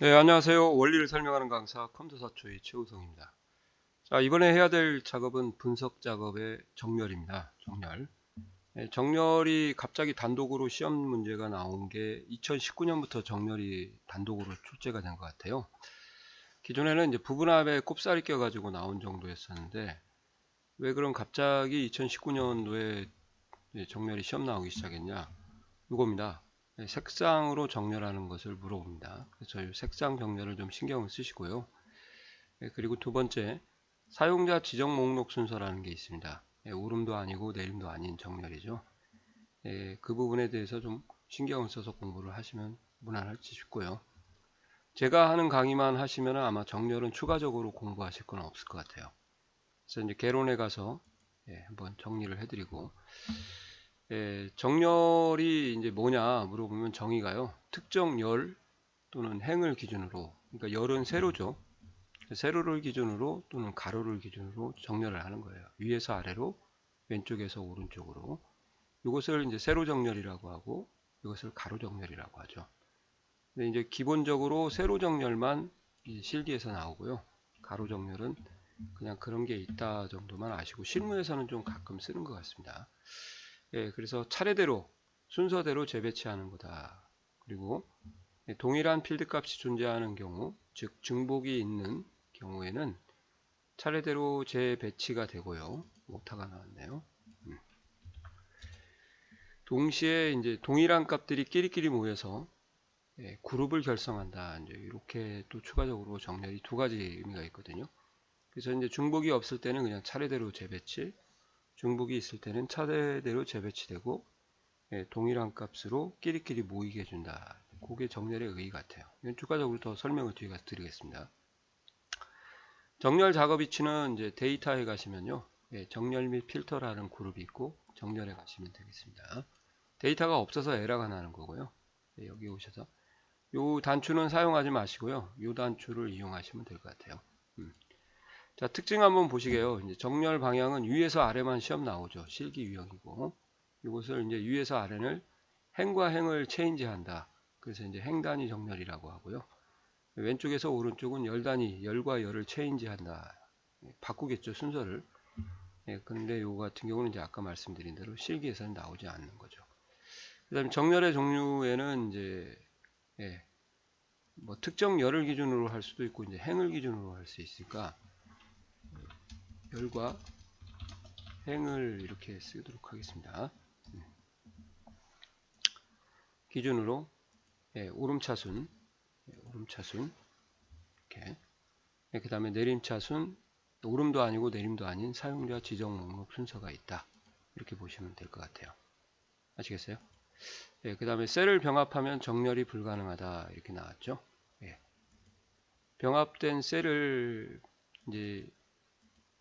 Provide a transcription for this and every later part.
네, 안녕하세요. 원리를 설명하는 강사 컴퓨터사초의 최우성입니다. 자, 이번에 해야 될 작업은 분석 작업의 정렬입니다. 정렬. 네, 정렬이 갑자기 단독으로 시험 문제가 나온 게 2019년부터 정렬이 단독으로 출제가 된 것 같아요. 기존에는 이제 부분합에 꼽사리 껴가지고 나온 정도였었는데, 왜 그럼 갑자기 2019년도에 정렬이 시험 나오기 시작했냐? 이겁니다. 네, 색상으로 정렬하는 것을 물어봅니다. 그래서 이 색상 정렬을 좀 신경을 쓰시고요. 그리고 두 번째, 사용자 지정 목록 순서라는 게 있습니다. 오름도 아니고 내림도 아닌 정렬이죠. 그 부분에 대해서 좀 신경을 써서 공부를 하시면 무난할지 싶고요. 제가 하는 강의만 하시면 아마 정렬은 추가적으로 공부하실 건 없을 것 같아요. 그래서 이제 개론에 가서 한번 정리를 해드리고, 정렬이 이제 뭐냐 물어보면 정의가요. 특정 열 또는 행을 기준으로, 그러니까 열은 세로죠. 세로를 기준으로 또는 가로를 기준으로 정렬을 하는 거예요. 위에서 아래로, 왼쪽에서 오른쪽으로. 이것을 이제 세로 정렬이라고 하고, 이것을 가로 정렬이라고 하죠. 근데 이제 기본적으로 세로 정렬만 실기에서 나오고요. 가로 정렬은 그냥 그런 게 있다 정도만 아시고, 실무에서는 좀 가끔 쓰는 것 같습니다. 그래서 차례대로, 순서대로 재배치하는 거다. 그리고 동일한 필드 값이 존재하는 경우, 즉 중복이 있는 경우에는 차례대로 재배치가 되고요. 오타가 나왔네요. 동시에 이제 동일한 값들이 끼리끼리 모여서 그룹을 결성한다. 이제 이렇게 또 추가적으로 정렬이 두 가지 의미가 있거든요. 그래서 이제 중복이 없을 때는 그냥 차례대로 재배치, 중복이 있을 때는 차례대로 재배치되고 동일한 값으로 끼리끼리 모이게 해준다. 그게 정렬의 의의 같아요. 이건 추가적으로 더 설명을 뒤에 가서 드리겠습니다. 정렬 작업 위치는 이제 데이터에 가시면요. 정렬 및 필터라는 그룹이 있고 정렬에 가시면 되겠습니다. 데이터가 없어서 에러가 나는 거고요. 여기 오셔서 이 단추는 사용하지 마시고요. 이 단추를 이용하시면 될 것 같아요. 자, 특징 한번 보시게요. 이제 정렬 방향은 위에서 아래만 시험 나오죠. 실기 유형이고 이것을 이제 위에서 아래를 행과 행을 체인지한다. 그래서 이제 행단위 정렬이라고 하고요. 왼쪽에서 오른쪽은 열단위, 열과 열을 체인지한다. 바꾸겠죠, 순서를. 근데 요 같은 경우는 이제 아까 말씀드린 대로 실기에서는 나오지 않는 거죠. 그 다음에 정렬의 종류에는 이제, 뭐 특정 열을 기준으로 할 수도 있고, 이제 행을 기준으로 할 수 있으니까, 열과 행을 이렇게 쓰도록 하겠습니다. 기준으로, 오름차순, 오름차순, 이렇게. 그 다음에 내림차순, 오름도 아니고 내림도 아닌 사용자 지정 목록 순서가 있다. 이렇게 보시면 될 것 같아요. 아시겠어요? 그 다음에 셀을 병합하면 정렬이 불가능하다. 이렇게 나왔죠. 병합된 셀을 이제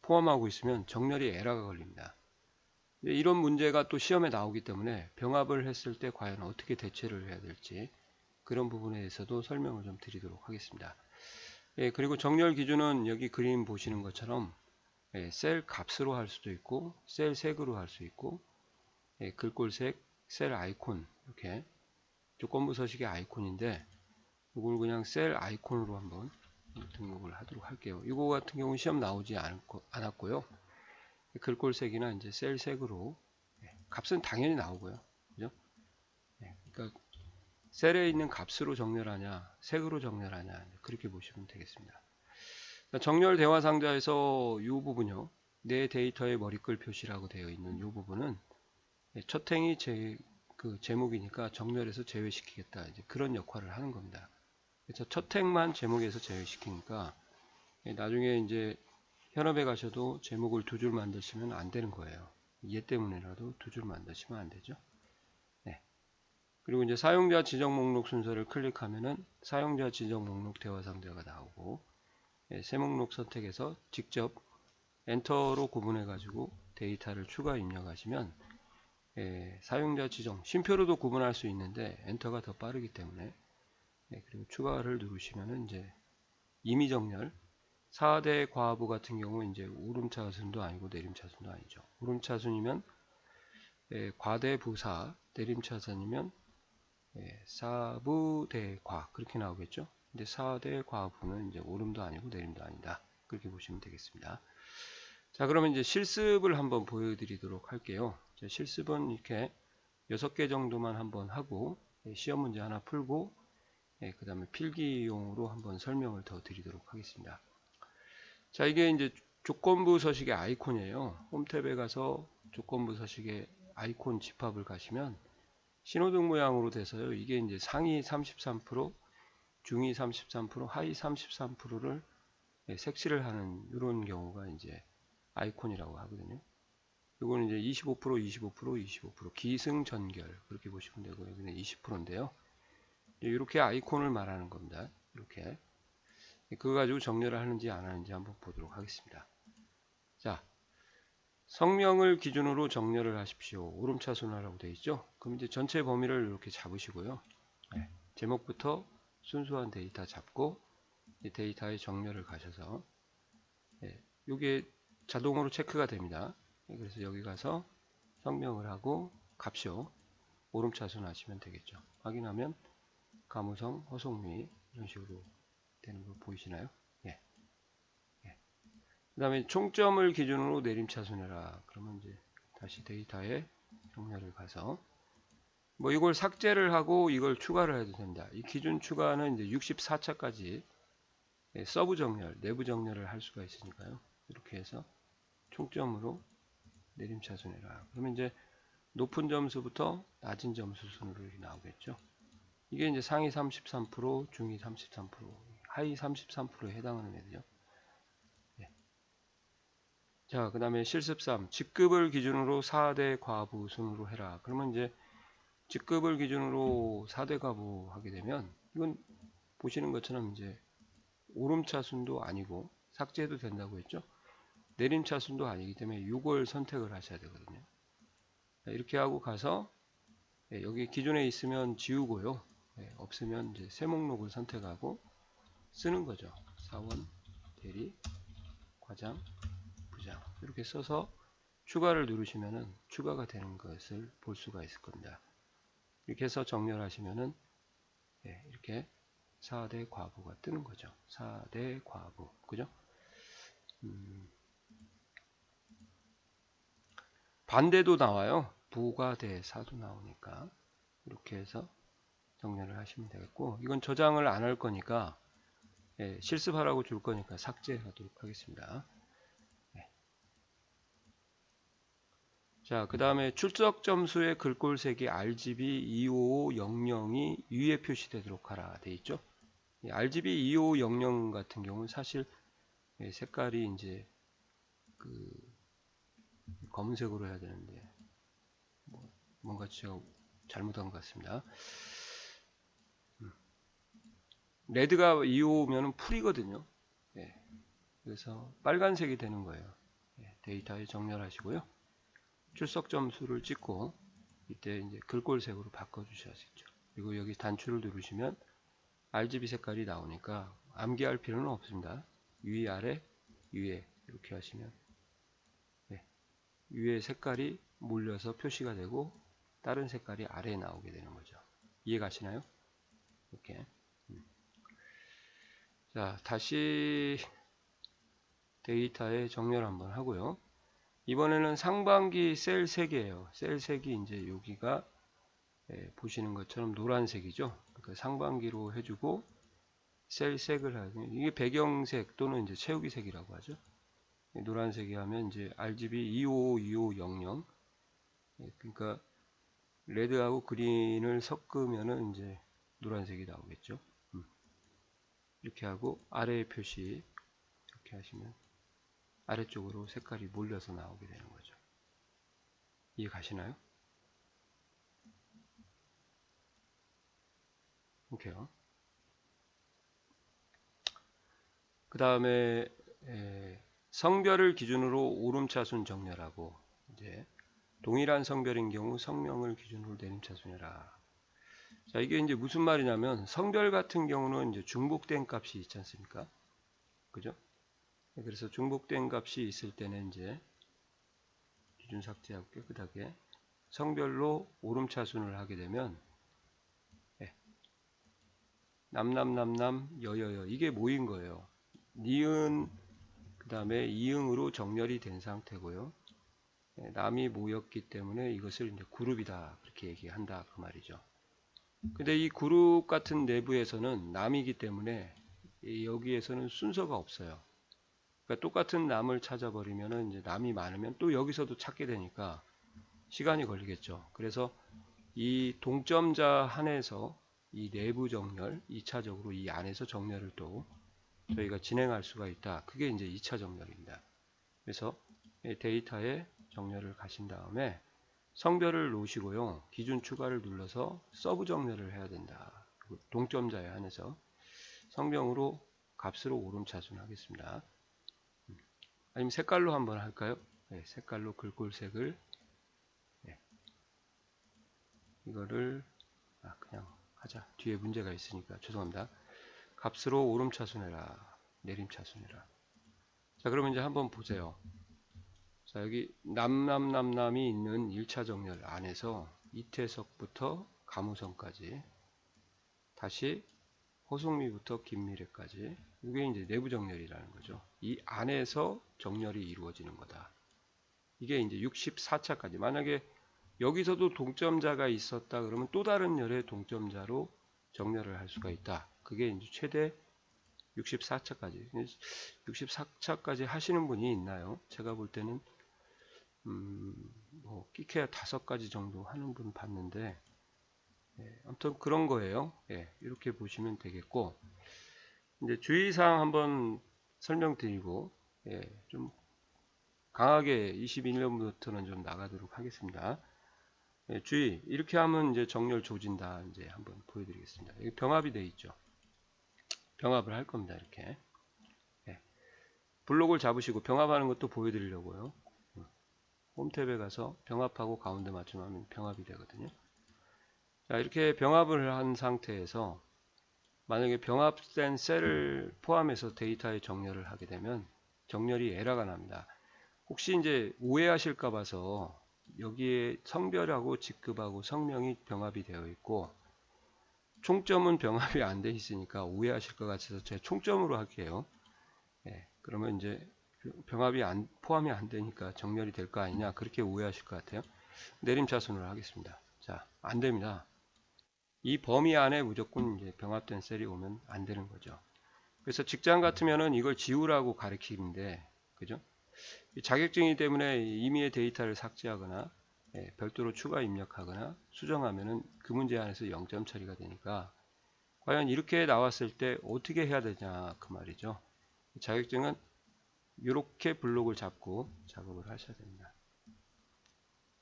포함하고 있으면 정렬이 에러가 걸립니다. 이런 문제가 또 시험에 나오기 때문에 병합을 했을 때 과연 어떻게 대처를 해야 될지 그런 부분에 대해서도 설명을 좀 드리도록 하겠습니다. 그리고 정렬 기준은 여기 그림 보시는 것처럼 셀 값으로 할 수도 있고 셀 색으로 할 수 있고 글꼴색, 셀 아이콘 이렇게 조건부 서식의 아이콘인데 이걸 그냥 셀 아이콘으로 한번 등록을 하도록 할게요. 이거 같은 경우는 시험 나오지 않았고요. 글꼴색이나 이제 셀색으로 값은 당연히 나오고요. 그죠? 그러니까 셀에 있는 값으로 정렬하냐, 색으로 정렬하냐 그렇게 보시면 되겠습니다. 정렬 대화 상자에서 이 부분요. 내 데이터의 머리글 표시라고 되어 있는 이 부분은 첫 행이 그 제목이니까 정렬해서 제외시키겠다. 이제 그런 역할을 하는 겁니다. 그래서 첫 행만 제목에서 제외시키니까 나중에 이제 현업에 가셔도 제목을 두 줄 만드시면 안 되는 거예요. 얘 때문에라도 두 줄 만드시면 안 되죠. 네. 그리고 이제 사용자 지정 목록 순서를 클릭하면은 사용자 지정 목록 대화 상자가 나오고 새 목록 선택해서 직접 엔터로 구분해 가지고 데이터를 추가 입력하시면 사용자 지정 쉼표로도 구분할 수 있는데 엔터가 더 빠르기 때문에 그리고 추가를 누르시면은 이제 임의 정렬 4대 과부 같은 경우 이제 오름차순도 아니고 내림차순도 아니죠. 오름차순이면 과대부사, 내림차순이면 사부대과 그렇게 나오겠죠. 근데 4대 과부는 이제 오름도 아니고 내림도 아니다. 그렇게 보시면 되겠습니다. 자, 그러면 이제 실습을 한번 보여드리도록 할게요. 자, 실습은 이렇게 6개 정도만 한번 하고 시험 문제 하나 풀고 그 다음에 필기용으로 한번 설명을 더 드리도록 하겠습니다. 자, 이게 이제 조건부 서식의 아이콘이에요. 홈탭에 가서 조건부 서식의 아이콘 집합을 가시면 신호등 모양으로 돼서요. 이게 이제 상위 33%, 중위 33%, 하위 33%를 색칠을 하는 이런 경우가 이제 아이콘이라고 하거든요. 이거는 이제 25%, 25%, 25% 기승전결 그렇게 보시면 되고 여기는 20%인데요. 이렇게 아이콘을 말하는 겁니다. 이렇게 그거 가지고 정렬을 하는지 안 하는지 한번 보도록 하겠습니다. 자, 성명을 기준으로 정렬을 하십시오. 오름차순화라고 되어 있죠. 그럼 이제 전체 범위를 이렇게 잡으시고요. 제목부터 순수한 데이터 잡고 데이터의 정렬을 가셔서 이게 자동으로 체크가 됩니다. 그래서 여기 가서 성명을 하고 값이요. 오름차순 하시면 되겠죠. 확인하면 가무성, 허송미 이런 식으로 되는 거 보이시나요? 예. 그 다음에 총점을 기준으로 내림차순해라. 그러면 이제 다시 데이터에 정렬을 가서 뭐 이걸 삭제를 하고 이걸 추가를 해도 됩니다. 이 기준 추가는 이제 64차까지 서브 정렬, 내부 정렬을 할 수가 있으니까요. 이렇게 해서 총점으로 내림차순해라. 그러면 이제 높은 점수부터 낮은 점수 순으로 이렇게 나오겠죠. 이게 이제 상위 33%, 중위 33%, 하위 33%에 해당하는 애들이요. 자, 그 다음에 실습 3. 직급을 기준으로 4대 과부 순으로 해라. 그러면 이제 직급을 기준으로 4대 과부 하게 되면 이건 보시는 것처럼 이제 오름차순도 아니고 삭제해도 된다고 했죠. 내림차순도 아니기 때문에 이걸 선택을 하셔야 되거든요. 이렇게 하고 가서 여기 기존에 있으면 지우고요. 없으면 이제 새 목록을 선택하고 쓰는 거죠. 사원, 대리, 과장, 부장 이렇게 써서 추가를 누르시면은 추가가 되는 것을 볼 수가 있을 겁니다. 이렇게 해서 정렬하시면은 이렇게 4대 과부가 뜨는 거죠. 4대 과부 그죠? 반대도 나와요. 부가 대 사도 나오니까 이렇게 해서 정렬을 하시면 되겠고 이건 저장을 안 할 거니까 실습하라고 줄 거니까 삭제하도록 하겠습니다. 자, 그 다음에 출석 점수의 글꼴색이 RGB 2500이 위에 표시되도록 하라 돼 있죠. RGB 2500 같은 경우는 사실 색깔이 이제 그 검은색으로 해야 되는데 뭔가 제가 잘못한 것 같습니다. 레드가 25면은 풀이거든요. 그래서 빨간색이 되는 거예요. 데이터에 정렬하시고요. 출석 점수를 찍고 이때 이제 글꼴색으로 바꿔주셔야겠죠. 그리고 여기 단추를 누르시면 RGB 색깔이 나오니까 암기할 필요는 없습니다. 위, 아래, 위에 이렇게 하시면 위에 색깔이 몰려서 표시가 되고 다른 색깔이 아래에 나오게 되는 거죠. 이해 가시나요? 이렇게. 자, 다시 데이터에 정렬 한번 하고요. 이번에는 상반기 셀 색이에요. 셀 색이 이제 여기가 보시는 것처럼 노란색이죠. 그러니까 상반기로 해주고 셀 색을 하면 이게 배경색 또는 이제 채우기 색이라고 하죠. 노란색이 하면 이제 RGB 2500 그러니까 레드하고 그린을 섞으면은 이제 노란색이 나오겠죠. 이렇게 하고 아래 표시 이렇게 하시면 아래쪽으로 색깔이 몰려서 나오게 되는 거죠. 이해 가시나요? 이렇게요. 그 다음에 성별을 기준으로 오름차순 정렬하고 이제 동일한 성별인 경우 성명을 기준으로 내림차순해라. 자, 이게 이제 무슨 말이냐면 성별 같은 경우는 이제 중복된 값이 있지 않습니까? 그죠? 그래서 중복된 값이 있을 때는 이제 기준 삭제하고 깨끗하게 성별로 오름차순을 하게 되면 남남남남 여여여 이게 모인 거예요. 니은 그 다음에 이응으로 정렬이 된 상태고요. 남이 모였기 때문에 이것을 이제 그룹이다 그렇게 얘기한다 그 말이죠. 근데 이 그룹 같은 내부에서는 남이기 때문에 여기에서는 순서가 없어요. 그러니까 똑같은 남을 찾아버리면은 이제 남이 많으면 또 여기서도 찾게 되니까 시간이 걸리겠죠. 그래서 이 동점자 한에서 이 내부 정렬, 2차적으로 이 안에서 정렬을 또 저희가 진행할 수가 있다. 그게 이제 2차 정렬입니다. 그래서 데이터에 정렬을 가신 다음에 성별을 놓으시고요. 기준 추가를 눌러서 서브 정렬을 해야 된다. 동점자에 한해서 성명으로 값으로 오름차순 하겠습니다. 아니면 색깔로 한번 할까요? 네, 색깔로 글꼴색을 네, 이거를 그냥 하자. 뒤에 문제가 있으니까 죄송합니다. 값으로 오름차순해라. 내림차순해라. 자, 그러면 이제 한번 보세요. 자, 여기 남남남남이 있는 1차 정렬 안에서 이태석부터 가무성까지 다시 호송미부터 김미래까지 이게 이제 내부 정렬이라는 거죠. 이 안에서 정렬이 이루어지는 거다. 이게 이제 64차까지. 만약에 여기서도 동점자가 있었다 그러면 또 다른 열의 동점자로 정렬을 할 수가 있다. 그게 이제 최대 64차까지. 64차까지 하시는 분이 있나요? 제가 볼 때는 뭐 끼케야 5가지 정도 하는 분 봤는데 아무튼 그런 거예요. 이렇게 보시면 되겠고 이제 주의사항 한번 설명드리고 좀 강하게 21년부터는 좀 나가도록 하겠습니다. 주의 이렇게 하면 이제 정렬 조진다 이제 한번 보여드리겠습니다. 여기 병합이 되어 있죠. 병합을 할 겁니다. 이렇게 블록을 잡으시고 병합하는 것도 보여드리려고요. 홈 탭에 가서 병합하고 가운데 맞춤하면 병합이 되거든요. 자, 이렇게 병합을 한 상태에서 만약에 병합된 셀을 포함해서 데이터에 정렬을 하게 되면 정렬이 에러가 납니다. 혹시 이제 오해하실까 봐서 여기에 성별하고 직급하고 성명이 병합이 되어 있고 총점은 병합이 안 돼 있으니까 오해하실 것 같아서 제가 총점으로 할게요. 그러면 이제 병합이 포함이 안 되니까 정렬이 될 거 아니냐 그렇게 오해하실 것 같아요. 내림차순으로 하겠습니다. 자, 안 됩니다. 이 범위 안에 무조건 이제 병합된 셀이 오면 안 되는 거죠. 그래서 직장 같으면은 이걸 지우라고 가리키는데, 그죠? 자격증이 때문에 임의의 데이터를 삭제하거나 별도로 추가 입력하거나 수정하면은 그 문제 안에서 0점 처리가 되니까 과연 이렇게 나왔을 때 어떻게 해야 되냐 그 말이죠. 자격증은 이렇게 블록을 잡고 작업을 하셔야 됩니다.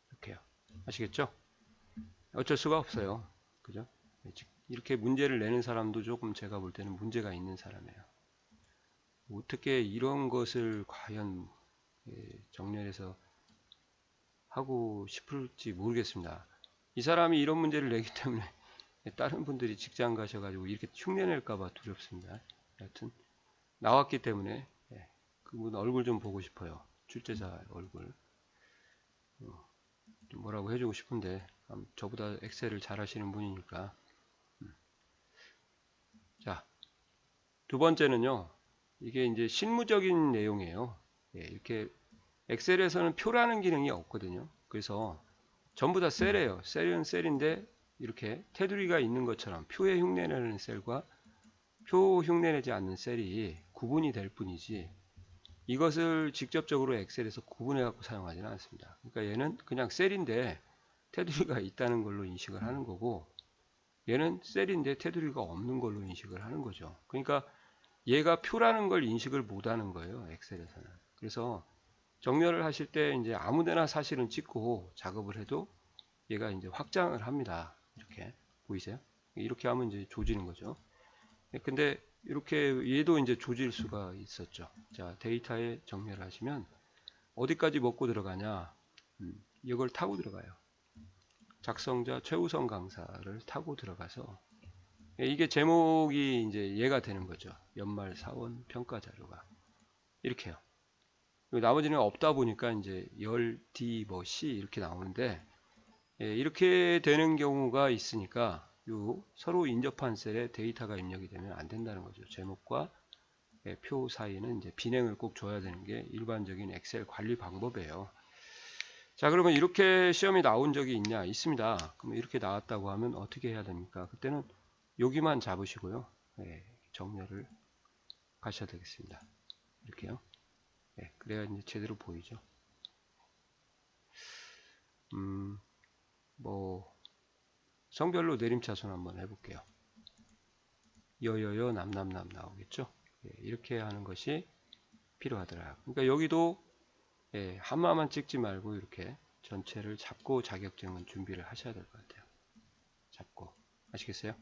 이렇게요. 아시겠죠? 어쩔 수가 없어요. 그죠? 이렇게 문제를 내는 사람도 조금 제가 볼 때는 문제가 있는 사람이에요. 어떻게 이런 것을 과연 정렬해서 하고 싶을지 모르겠습니다. 이 사람이 이런 문제를 내기 때문에 다른 분들이 직장 가셔가지고 이렇게 흉내낼까봐 두렵습니다. 하여튼 나왔기 때문에 그분 얼굴 좀 보고 싶어요. 출제자 얼굴. 좀 뭐라고 해주고 싶은데 저보다 엑셀을 잘 하시는 분이니까. 자, 두 번째는요. 이게 이제 실무적인 내용이에요. 이렇게 엑셀에서는 표라는 기능이 없거든요. 그래서 전부 다 셀이에요. 셀은 셀인데 이렇게 테두리가 있는 것처럼 표에 흉내내는 셀과 표 흉내내지 않는 셀이 구분이 될 뿐이지 이것을 직접적으로 엑셀에서 구분해 갖고 사용하지는 않습니다. 그러니까 얘는 그냥 셀인데 테두리가 있다는 걸로 인식을 하는 거고 얘는 셀인데 테두리가 없는 걸로 인식을 하는 거죠. 그러니까 얘가 표라는 걸 인식을 못 하는 거예요. 엑셀에서는. 그래서 정렬을 하실 때 이제 아무데나 사실은 찍고 작업을 해도 얘가 이제 확장을 합니다. 이렇게 보이세요? 이렇게 하면 이제 조지는 거죠. 근데 이렇게 얘도 이제 조질 수가 있었죠. 자, 데이터에 정렬을 하시면 어디까지 먹고 들어가냐? 이걸 타고 들어가요. 작성자 최우선 강사를 타고 들어가서 이게 제목이 이제 얘가 되는 거죠. 연말 사원 평가 자료가 이렇게요. 나머지는 없다 보니까 이제 열, D, 뭐 C 이렇게 나오는데 이렇게 되는 경우가 있으니까 요 서로 인접한 셀에 데이터가 입력이 되면 안 된다는 거죠. 제목과 표 사이는 이제 비냉을 꼭 줘야 되는 게 일반적인 엑셀 관리 방법이에요. 자, 그러면 이렇게 시험이 나온 적이 있냐? 있습니다. 그럼 이렇게 나왔다고 하면 어떻게 해야 됩니까? 그때는 여기만 잡으시고요. 정렬을 가셔야 되겠습니다. 이렇게요. 그래야 이제 제대로 보이죠. 뭐 성별로 내림차순 한번 해볼게요. 여여여 남남남 나오겠죠. 이렇게 하는 것이 필요하더라. 그러니까 여기도 하나만 찍지 말고 이렇게 전체를 잡고 자격증은 준비를 하셔야 될 것 같아요. 잡고 아시겠어요?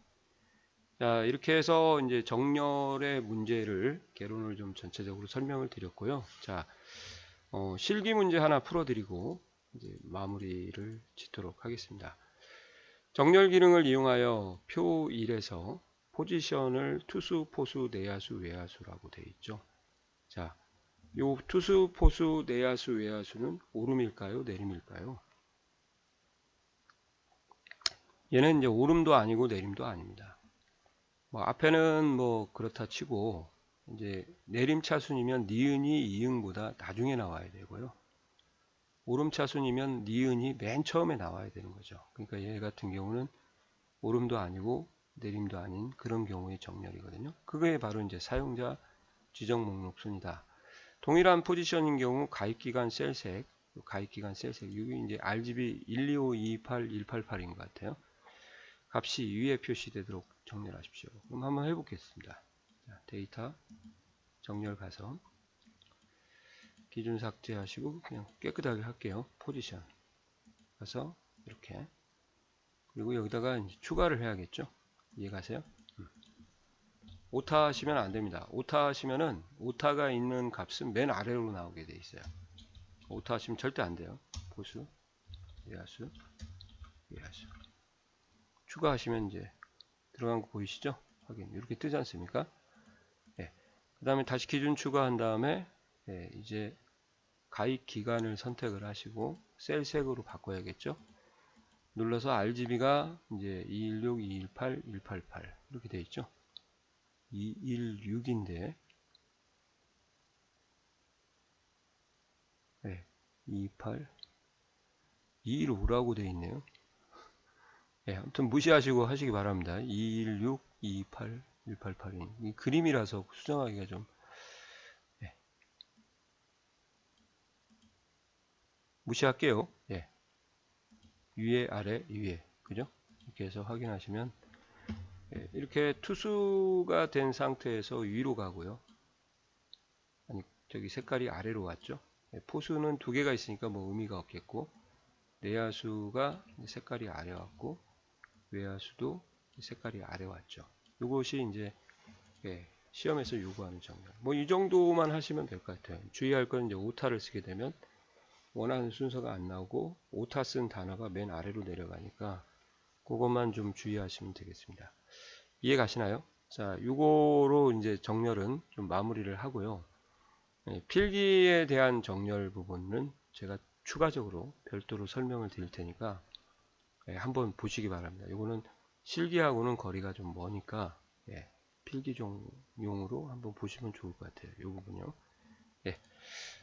자, 이렇게 해서 이제 정렬의 문제를 개론을 좀 전체적으로 설명을 드렸고요. 자, 실기 문제 하나 풀어드리고 이제 마무리를 짓도록 하겠습니다. 정렬 기능을 이용하여 표 1에서 포지션을 투수, 포수, 내야수, 외야수라고 되어 있죠. 자, 요 투수, 포수, 내야수, 외야수는 오름일까요? 내림일까요? 얘는 이제 오름도 아니고 내림도 아닙니다. 뭐 앞에는 뭐 그렇다 치고 이제 내림 차순이면 니은이 이응보다 나중에 나와야 되고요. 오름 차순이면 니은이 맨 처음에 나와야 되는 거죠. 그러니까 얘 같은 경우는 오름도 아니고 내림도 아닌 그런 경우의 정렬이거든요. 그게 바로 이제 사용자 지정 목록 순이다. 동일한 포지션인 경우 가입기간 셀색, 가입기간 셀색, 여기 이제 RGB 125228, 188인 것 같아요. 값이 위에 표시되도록 정렬하십시오. 그럼 한번 해보겠습니다. 자, 데이터 정렬 가서 기준 삭제하시고 그냥 깨끗하게 할게요. 포지션 가서 이렇게, 그리고 여기다가 이제 추가를 해야겠죠. 이해가세요? 오타 하시면 안 됩니다. 오타 하시면은 오타가 있는 값은 맨 아래로 나오게 돼 있어요. 오타 하시면 절대 안 돼요. 보수, 외야수, 외야수. 추가하시면 이제 들어간 거 보이시죠? 확인. 이렇게 뜨지 않습니까? 그 다음에 다시 기준 추가한 다음에 이제 가입 기간을 선택을 하시고 셀 색으로 바꿔야겠죠. 눌러서 RGB가 이제 216, 218, 188 이렇게 되어 있죠. 216인데 228, 215라고 되어 있네요. 아무튼 무시하시고 하시기 바랍니다. 216, 228, 188인 이 그림이라서 수정하기가 좀 무시할게요. 위에 아래 위에 그죠? 이렇게 해서 확인하시면 이렇게 투수가 된 상태에서 위로 가고요. 아니 저기 색깔이 아래로 왔죠. 포수는 두 개가 있으니까 뭐 의미가 없겠고, 내야수가 색깔이 아래 왔고 외야수도 색깔이 아래 왔죠. 이것이 이제 시험에서 요구하는 정렬. 뭐 이 정도만 하시면 될 것 같아요. 주의할 건 이제 오타를 쓰게 되면 원하는 순서가 안 나오고 오타 쓴 단어가 맨 아래로 내려가니까 그것만 좀 주의하시면 되겠습니다. 이해 가시나요? 자, 요거로 이제 정렬은 좀 마무리를 하고요. 필기에 대한 정렬 부분은 제가 추가적으로 별도로 설명을 드릴 테니까 한번 보시기 바랍니다. 요거는 실기하고는 거리가 좀 머니까 필기용으로 한번 보시면 좋을 것 같아요. 요 부분요.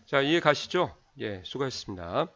자, 이해 가시죠? 수고하셨습니다.